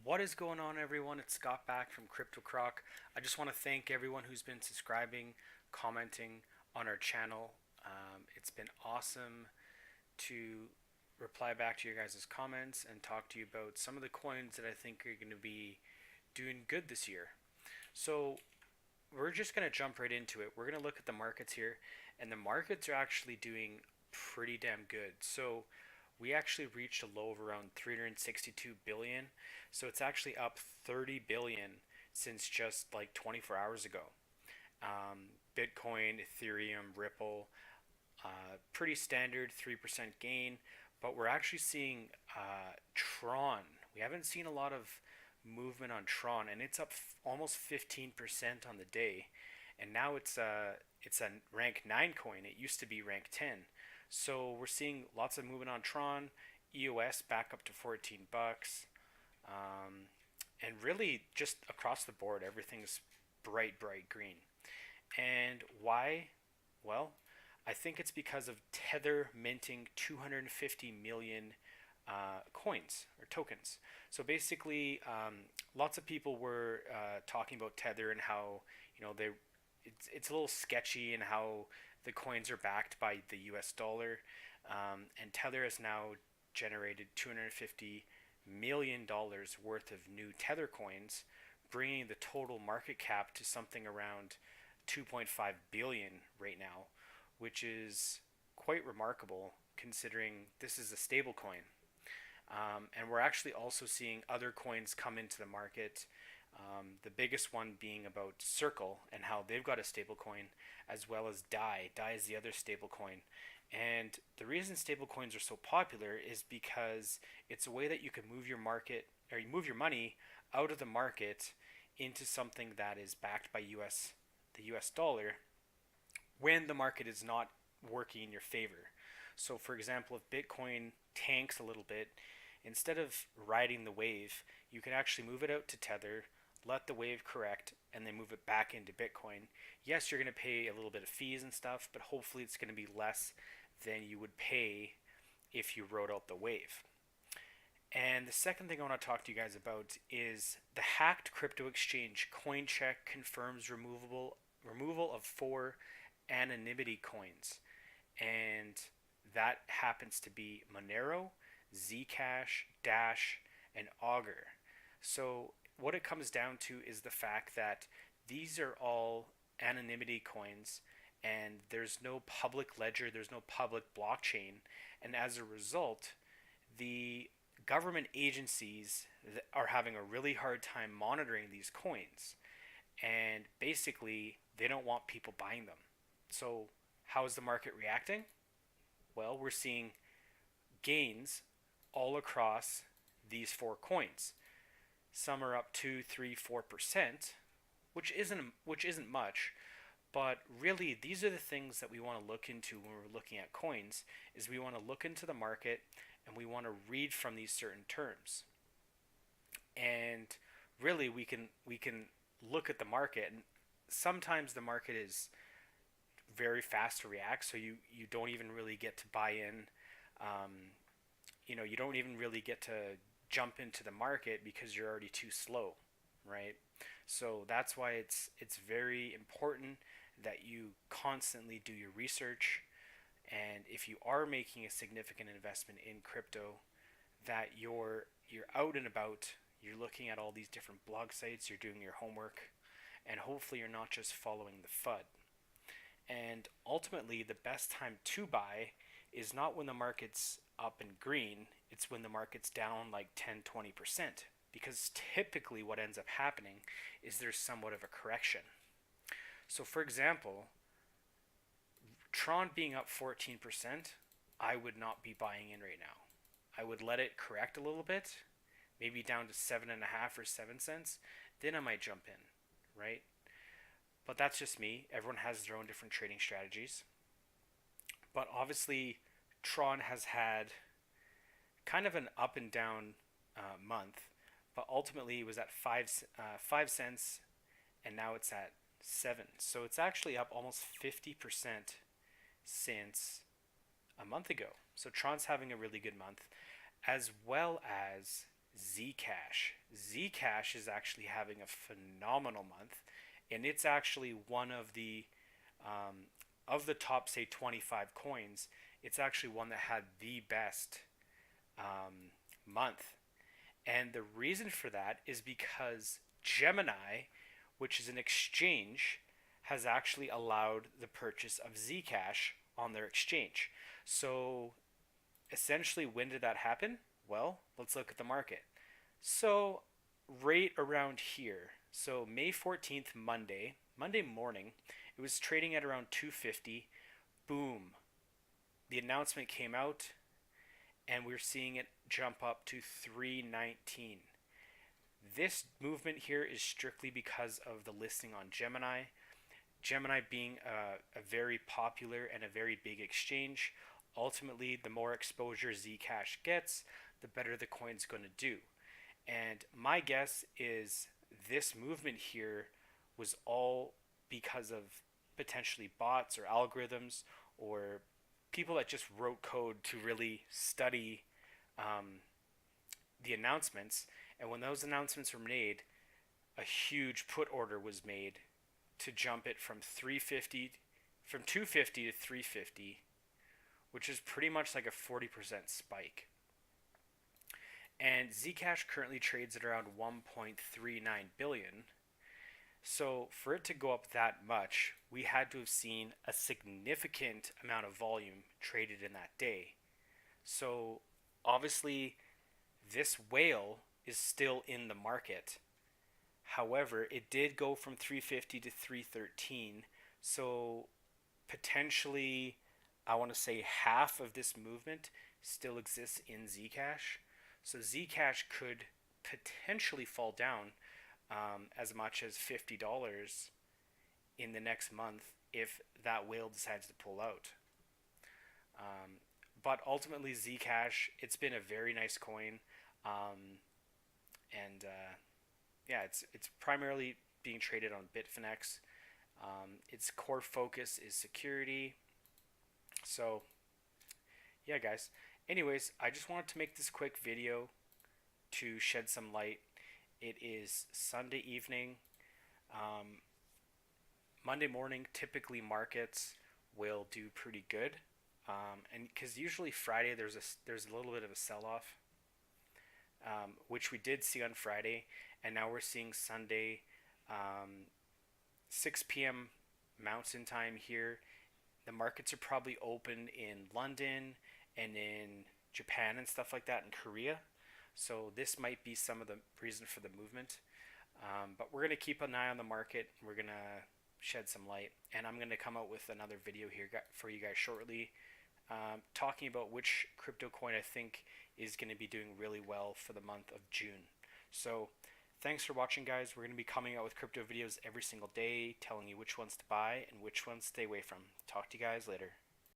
What is going on, everyone? It's Scott back from Croc. I just want to thank everyone who's been subscribing, commenting on our channel. It's been awesome to reply back to your guys' comments and talk to you about some of the coins that I think are going to be doing good this year. So, we're just going to jump right into it. We're going to look at the markets here, and the markets are actually doing pretty damn good. So, we actually reached a low of around 362 billion. So it's actually up 30 billion since just like 24 hours ago. Bitcoin, Ethereum, Ripple, pretty standard 3% gain, but we're actually seeing Tron. We haven't seen a lot of movement on Tron, and it's up almost 15% on the day, and now it's a rank 9 coin. It used to be rank 10. So we're seeing lots of movement on Tron, EOS back up to 14 bucks, um, and really just across the board, everything's bright green. And why? Well, I think it's because of Tether minting 250 million coins or tokens. So basically, lots of people were talking about Tether and how they it's a little sketchy and how the coins are backed by the U.S. dollar, and Tether has now generated 250 million dollars worth of new Tether coins, bringing the total market cap to something around 2.5 billion right now, which is quite remarkable considering this is a stable coin. And we're actually also seeing other coins come into the market. The biggest one being about Circle and how they've got a stable coin, as well as Dai. Dai is the other stable coin. And the reason stable coins are so popular is because it's a way that you can move your market or you move your money out of the market into something that is backed by the US dollar when the market is not working in your favor. So for example, if Bitcoin tanks a little bit, instead of riding the wave, you can actually move it out to Tether, let the wave correct, and then move it back into Bitcoin. Yes, you're going to pay a little bit of fees and stuff, but hopefully it's going to be less than you would pay if you rode out the wave. And the second thing I want to talk to you guys about is the hacked crypto exchange CoinCheck confirms removal of 4 anonymity coins. And that happens to be Monero, Zcash, Dash, and Augur. So what it comes down to is the fact that these are all anonymity coins, and there's no public ledger, there's no public blockchain, and as a result, the government agencies are having a really hard time monitoring these coins, and basically they don't want people buying them. So how is the market reacting? Well, we're seeing gains all across these 4 coins. Some are up 2, 3, 4%, which isn't much, but really these are the things that we want to look into when we're looking at coins. Is we want to look into the market and we want to read from these certain terms. And really we can look at the market, and sometimes the market is very fast to react, so you don't even really get to buy in. You don't even really get to jump into the market because you're already too slow, right? So that's why it's very important that you constantly do your research, and if you are making a significant investment in crypto, that you're out and about, you're looking at all these different blog sites, you're doing your homework, and hopefully you're not just following the FUD. And ultimately, the best time to buy is not when the market's up and green, it's when the market's down like 10, 20%. Because typically, what ends up happening is there's somewhat of a correction. So, for example, Tron being up 14%, I would not be buying in right now. I would let it correct a little bit, maybe down to 7.5 or 7 cents. Then I might jump in, right? But that's just me. Everyone has their own different trading strategies. But obviously, Tron has had kind of an up and down month, but ultimately it was at 5 cents, and now it's at 7. So it's actually up almost 50% since a month ago. So Tron's having a really good month, as well as Zcash. Zcash is actually having a phenomenal month, and it's actually one of the top, say, 25 coins. It's actually one that had the best month. And the reason for that is because Gemini, which is an exchange, has actually allowed the purchase of Zcash on their exchange. So essentially, when did that happen? Well, let's look at the market. So, right around here. So, May 14th, Monday morning, it was trading at around 250. Boom. The announcement came out, and we're seeing it jump up to 319. This movement here is strictly because of the listing on Gemini. Gemini being a very popular and a very big exchange. Ultimately, the more exposure Zcash gets, the better the coin's going to do. And my guess is this movement here was all because of potentially bots or algorithms or people that just wrote code to really study um, the announcements. And when those announcements were made, a huge put order was made to jump it from 250 to 350, which is pretty much like a 40% spike. And Zcash currently trades at around 1.39 billion. So for it to go up that much, we had to have seen a significant amount of volume traded in that day. So obviously this whale is still in the market. However, it did go from 350 to 313. So potentially, I want to say half of this movement still exists in Zcash. So Zcash could potentially fall down as much as $50 in the next month if that whale decides to pull out. But ultimately, Zcash, it's been a very nice coin, and yeah, it's primarily being traded on Bitfinex. Its core focus is security. So yeah, guys. Anyways, I just wanted to make this quick video to shed some light. It is Sunday evening. Monday morning, typically markets will do pretty good, and because usually Friday there's a little bit of a sell-off, which we did see on Friday, and now we're seeing Sunday, 6 p.m. Mountain Time here. The markets are probably open in London and in Japan and stuff like that, in Korea. So this might be some of the reason for the movement. But we're going to keep an eye on the market. We're going to shed some light. And I'm going to come out with another video here for you guys shortly, talking about which crypto coin I think is going to be doing really well for the month of June. So thanks for watching, guys. We're going to be coming out with crypto videos every single day, telling you which ones to buy and which ones to stay away from. Talk to you guys later.